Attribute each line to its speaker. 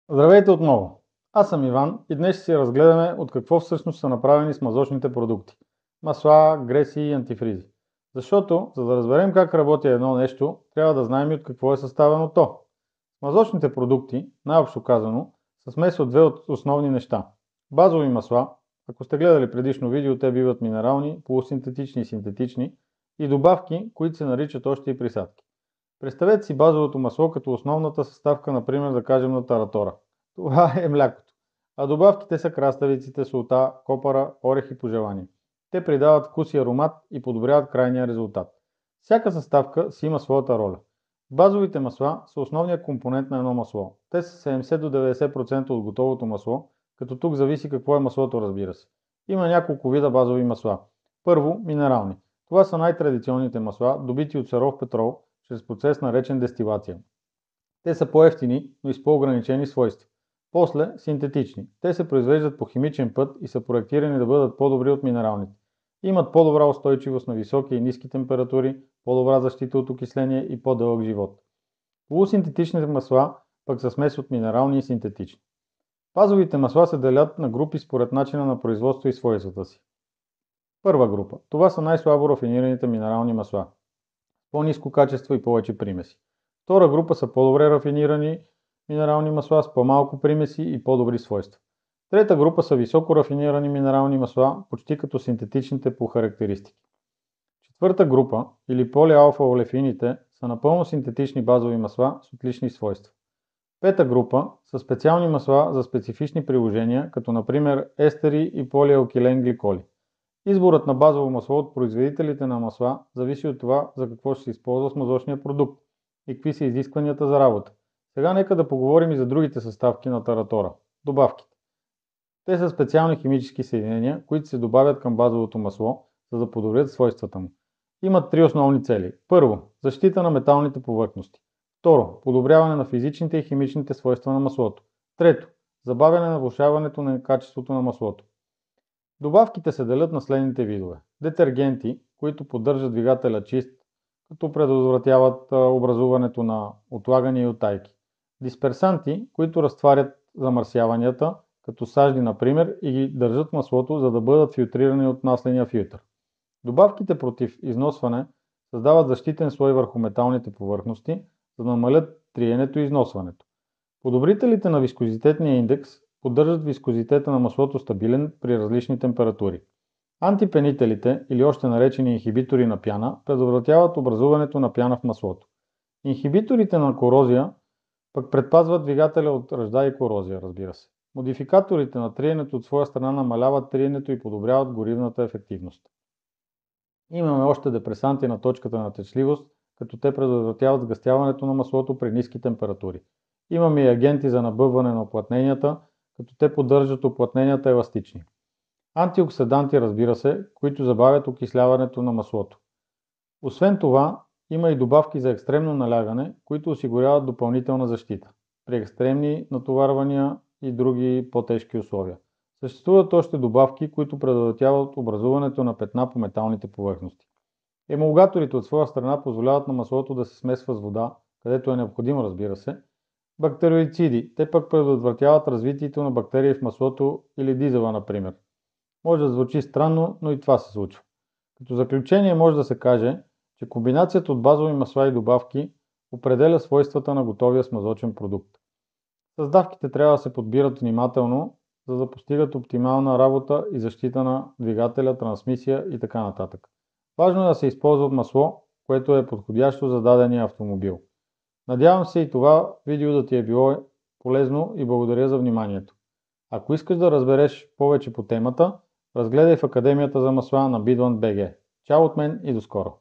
Speaker 1: Здравейте отново! Аз съм Иван и днес ще си разгледаме от какво всъщност са направени смазочните продукти. Масла, греси и антифризи. Защото, за да разберем как работи едно нещо, трябва да знаем и от какво е съставено то. Смазочните продукти, най-общо казано, са смес от две основни неща. Базови масла, ако сте гледали предишно видео, те биват минерални, полусинтетични и синтетични, и добавки, които се наричат още и присадки. Представете си базовото масло като основната съставка, например, да кажем на таратора. Това е млякото. А добавките са краставиците, солта, копъра, орехи по желание. Те придават вкус и аромат и подобряват крайния резултат. Всяка съставка си има своята роля. Базовите масла са основният компонент на едно масло. Те са 70 до 90% от готовото масло, като тук зависи какво е маслото, разбира се. Има няколко вида базови масла. Първо, минерални. Това са най-традиционните масла, добити от суров петрол, чрез процес наречен дестилация. Те са по-евтини, но и с по-ограничени свойства. После синтетични. Те се произвеждат по химичен път и са проектирани да бъдат по-добри от минералните. Имат по-добра устойчивост на високи и ниски температури, по-добра защита от окисление и по-дълъг живот. Полусинтетичните масла пък са смес от минерални и синтетични. Базовите масла се делят на групи според начина на производство и свойствата си. Първа група. Това са най-слабо рафинираните минерални масла. По-ниско качество и повече примеси. Втора група са по-добре рафинирани минерални масла с по-малко примеси и по-добри свойства. Трета група са високо рафинирани минерални масла, почти като синтетичните по характеристики. Четвърта група, или полиалфа-олефините, са напълно синтетични базови масла с отлични свойства. Пета група са специални масла за специфични приложения, като например естери и полиалкилен гликоли. Изборът на базово масло от производителите на масла зависи от това за какво ще се използва смазочния продукт и какви са изискванията за работа. Сега нека да поговорим и за другите съставки на таратора – добавките. Те са специални химически съединения, които се добавят към базовото масло, за да подобрят свойствата му. Имат три основни цели. Първо, защита на металните повърхности. Второ, подобряване на физичните и химичните свойства на маслото. Трето, забавяне на влошаването на качеството на маслото. Добавките се делят на следните видове. Детергенти, които поддържат двигателя чист, като предотвратяват образуването на отлагания и утайки. Дисперсанти, които разтварят замърсяванията, като сажди, например, и ги държат маслото, за да бъдат филтрирани от масления филтър. Добавките против износване създават защитен слой върху металните повърхности, за да намалят триенето и износването. Подобрителите на вискозитетния индекс поддържат вискозитета на маслото стабилен при различни температури. Антипенителите, или още наречени инхибитори на пяна, предотвратяват образуването на пяна в маслото. Инхибиторите на корозия пък предпазват двигателя от ръжда и корозия, разбира се. Модификаторите на триенето от своя страна намаляват триенето и подобряват горивната ефективност. Имаме още депресанти на точката на течливост, като те предотвратяват сгъстяването на маслото при ниски температури. Имаме и агенти за набъбване на уплътненията, като те поддържат уплътненията еластични. Антиоксиданти, разбира се, които забавят окисляването на маслото. Освен това, има и добавки за екстремно налягане, които осигуряват допълнителна защита при екстремни натоварвания и други по-тежки условия. Съществуват още добавки, които предотвратяват образуването на петна по металните повърхности. Емулгаторите от своя страна позволяват на маслото да се смесва с вода, където е необходимо, разбира се. Бактериоциди, те пък предотвратяват развитието на бактерии в маслото или дизела, например. Може да звучи странно, но и това се случва. Като заключение може да се каже, че комбинацията от базови масла и добавки определя свойствата на готовия смазочен продукт. Съставките трябва да се подбират внимателно, за да постигат оптимална работа и защита на двигателя, трансмисия и така нататък. Важно е да се използва масло, което е подходящо за дадения автомобил. Надявам се и това видео да ти е било полезно и благодаря за вниманието. Ако искаш да разбереш повече по темата, разгледай в Академията за масла на Bidland.bg. Чао от мен и до скоро!